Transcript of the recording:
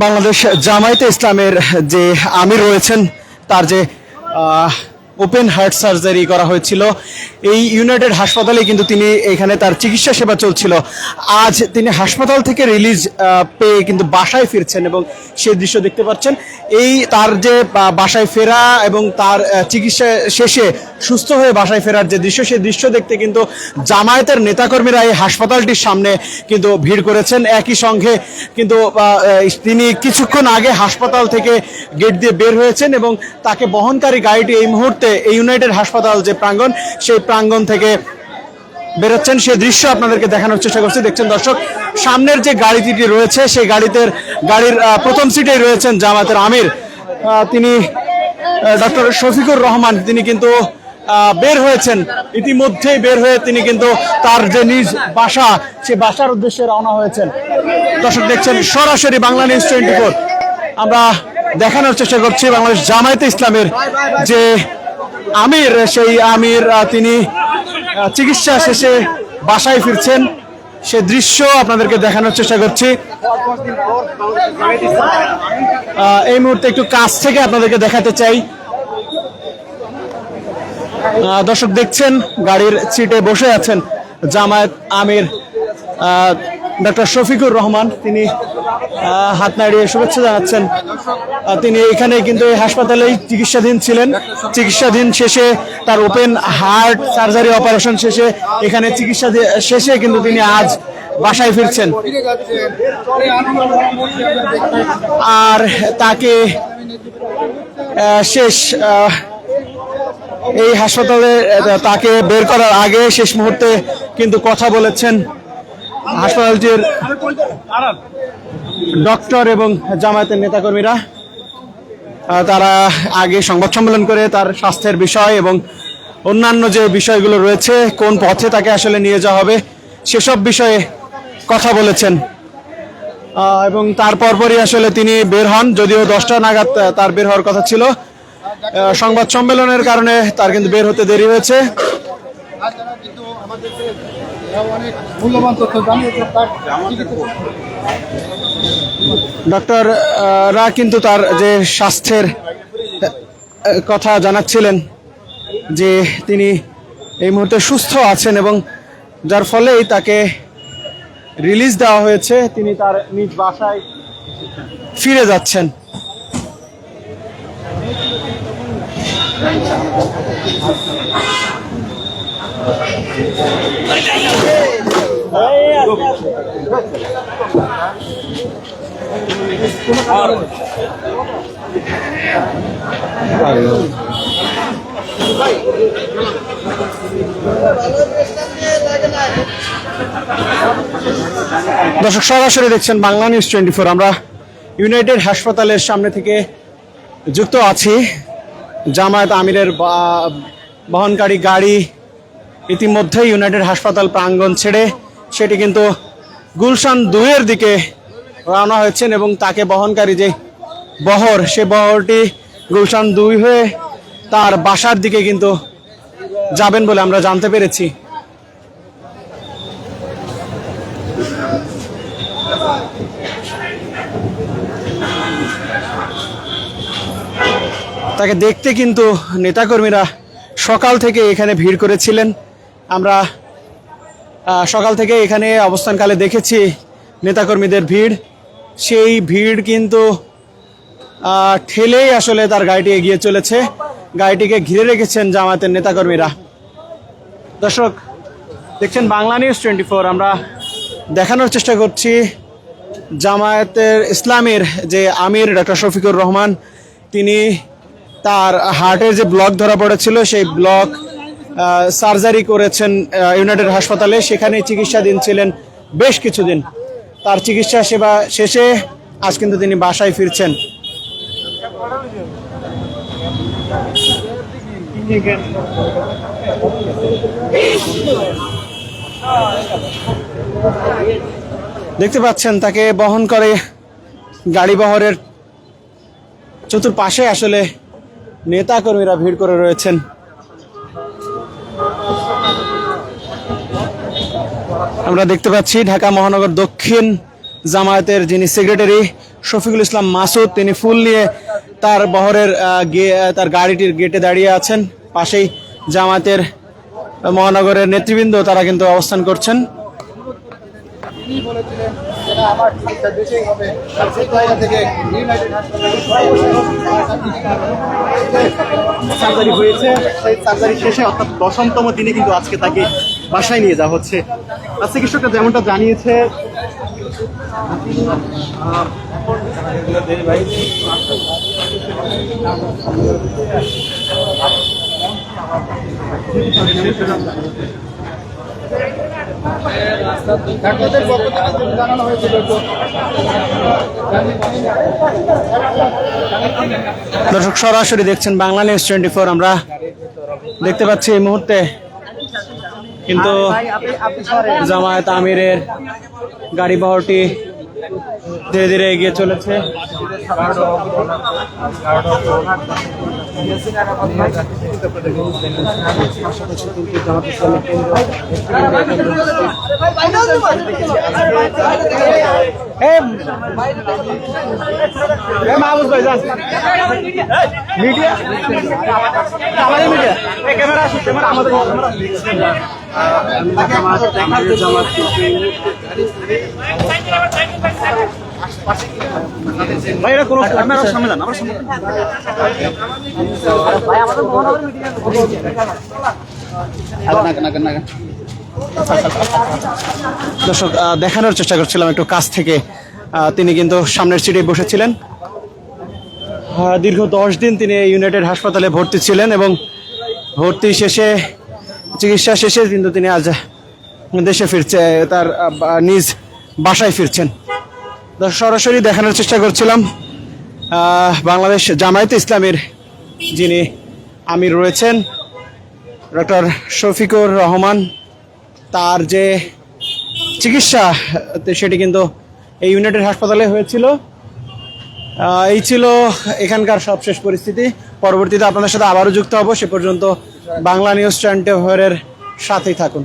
বাংলাদেশ জামায়াতে ইসলামের যে আমির রয়েছেন তার যে ওপেন হার্ট সার্জারি করা হয়েছিল এই ইউনাইটেড হাসপাতালে কিন্তু তিনি এখানে তার চিকিৎসা সেবা চলছিল। আজ তিনি হাসপাতাল থেকে রিলিজ পেয়ে কিন্তু বাসায় ফিরছেন এবং সেই দৃশ্য দেখতে পাচ্ছেন। এই তার যে বাসায় ফেরা এবং তার চিকিৎসা শেষে সুস্থ হয়ে বাসায় ফেরার যে দৃশ্য, সেই দৃশ্য দেখতে কিন্তু জামায়াতের নেতাকর্মীরা এই হাসপাতালটির সামনে কিন্তু ভিড় করেছেন। একই সঙ্গে কিন্তু তিনি কিছুক্ষণ আগে হাসপাতাল থেকে গেট দিয়ে বের হয়েছেন এবং তাকে বহনকারী গাড়িটি এই মুহূর্তে এই ইউনাইটেড হাসপাতাল যে প্রাঙ্গণ, সেই প্রাঙ্গণ থেকে বেরোচ্ছেন। সেই দৃশ্য আপনাদেরকে দেখানোর চেষ্টা করছি। দেখছেন দর্শক, সামনের যে গাড়িটি রয়েছে সেই গাড়ির প্রথম সিটেই রয়েছেন জামায়াতের আমির, তিনি ডক্টর শফিকুর রহমান। তিনি কিন্তু বের হয়েছেন, ইতিমধ্যেই বের হয়ে তিনি কিন্তু তার যে নিজ বাসা, সেই বাসার উদ্দেশ্যে রওনা হয়েছেন। দর্শক দেখছেন সরাসরি বাংলা নিউজ 24, আমরা দেখানোর চেষ্টা করছি বাংলাদেশ জামায়াতে ইসলামের যে আমির, সেই আমির তিনি চিকিৎসা শেষে বাসায় ফিরছেন। সে দৃশ্য আপনাদেরকে দেখানোর চেষ্টা করছি। এই মুহূর্তে একটু কাছ থেকে আপনাদেরকে দেখাতে চাই। দর্শক দেখছেন গাড়ির সিটে বসে আছেন জামায়াত আমির ডক্টর শফিকুর রহমান। তিনি হাত নাড়িয়ে শুভেচ্ছা জানাচ্ছেন। তিনি এখানে কিন্তু এই হাসপাতালেই চিকিৎসাধীন ছিলেন। চিকিৎসাধীন শেষে তার ওপেন হার্ট সার্জারি অপারেশন শেষে এখানে চিকিৎসা শেষে কিন্তু তিনি আজ বাসায় ফিরছেন। আর তাকে এই হাসপাতালে তাকে বের করার আগে শেষ মুহূর্তে কিন্তু কথা বলেছেন হাসপাতালটির ডক্টর এবং জামায়াতের নেতাকর্মীরা। তারা আগে সংবাদ সম্মেলন করে তার স্বাস্থ্যের বিষয় এবং অন্যান্য যে বিষয়গুলো রয়েছে, কোন পথে তাকে আসলে নিয়ে যাওয়া হবে, সেসব বিষয়ে কথা বলেছেন। এবং তার পরপরই আসলে তিনি বের হন, যদিও 10টা নাগাদ তার বের হওয়ার কথা ছিল। সংবাদ সম্মেলনের কারণে তার কিন্তু বের হতে দেরি হয়েছে। ডক্টররা কিন্তু তার যে স্বাস্থ্যের কথা জানাচ্ছিলেন যে তিনি এই মুহূর্তে সুস্থ আছেন এবং যার ফলেই তাকে রিলিজ দেওয়া হয়েছে। তিনি তার নিজ বাসায় ফিরে যাচ্ছেন। দর্শক সরাসরি দেখছেন বাংলা নিউজ 24। আমরা ইউনাইটেড হাসপাতালের সামনে থেকে যুক্ত আছি। জামায়াত আমিরের বহনকারী গাড়ি ইতিমধ্যেই ইউনাইটেড হাসপাতাল প্রাঙ্গণ ছেড়ে সেটি কিন্তু গুলশান 2-এর দিকে রওনা হয়েছেন এবং তাকে বহনকারী যে বহর, সে বহরটি গুলশান 2 হয়ে তার বাসার দিকে কিন্তু যাবেন বলে আমরা জানতে পেরেছি। তাকে দেখতে কিন্তু নেতাকর্মীরা সকাল থেকে এখানে ভিড় করেছিলেন। আমরা সকাল থেকে এখানে অবস্থানকালে দেখেছি নেতাকর্মীদের ভিড়। সেই ভিড় কিন্তু ঠেলেই আসলে তার গাড়িটি এগিয়ে চলেছে। গাড়িটিকে ঘিরে রেখেছেন জামায়াতের নেতাকর্মীরা। দর্শক দেখছেন বাংলা নিউজ 24, আমরা দেখানোর চেষ্টা করছি জামায়াতের ইসলামের যে আমির ডক্টর শফিকুর রহমান, তিনি তার হার্টের যে ব্লক ধরা পড়েছিল সেই ব্লক সার্জারি করেছেন ইউনাইটেড হাসপাতালে। সেখানে চিকিৎসাধীন ছিলেন বেশ কিছুদিন। তার চিকিৎসা সেবা শেষে আজ কিন্তু তিনি বাসায় ফিরছেন। দেখতে পাচ্ছেন তাকে বহন করে গাড়ি বহরের চতুর্পাশে আসলে নেতাকর্মীরা ভিড় করে রয়েছেন। আমরা দেখতে পাচ্ছি ঢাকা মহানগর দক্ষিণ জামায়াতের যিনি সেক্রেটারি শফিকুল ইসলাম মাসুদ, তিনি ফুল নিয়ে তার বহরের তার গাড়িটির গেটে দাঁড়িয়ে আছেন। পাশেই জামায়াতের মহানগরের নেতৃবৃন্দ তারা কিন্তু অবস্থান করছেন। সার্জারি হয়েছে, সেই সার্জারি শেষে অর্থাৎ 10তম দিনে কিন্তু আজকে তাকে বাসায় নিয়ে যাওয়া হচ্ছে। চিকিৎসকরা যেমনটা জানিয়েছে, দর্শক সরাসরি দেখছেন বাংলা নিউজ 24। আমরা দেখতে পাচ্ছি এই মুহূর্তে কিন্তু জামায়াত আমিরের গাড়ি বহরটি ধীরে ধীরে এগিয়ে চলেছে। দর্শক দেখানোর চেষ্টা করছিলাম একটু কাছ থেকে। তিনি কিন্তু সামনের সিটে বসেছিলেন। দীর্ঘ 10 দিন তিনি ইউনাইটেড হাসপাতালে ভর্তি ছিলেন এবং ভর্তি শেষে, চিকিৎসা শেষে কিন্তু তিনি আজ দেশে ফিরছে, তার নিজ বাসায় ফিরছেন। সরাসরি দেখানোর চেষ্টা করছিলাম বাংলাদেশ জামায়াতে ইসলামীর যিনি আমির রয়েছেন ডক্টর শফিকুর রহমান, তার যে চিকিৎসা সেটি কিন্তু এই ইউনাইটেড হাসপাতালে হয়েছিল। এই ছিল এখানকার সবশেষ পরিস্থিতি। পরবর্তীতে আপনাদের সাথে আবারও যুক্ত হব। সে পর্যন্ত বাংলা নিউজ 24 সাথেই থাকুন।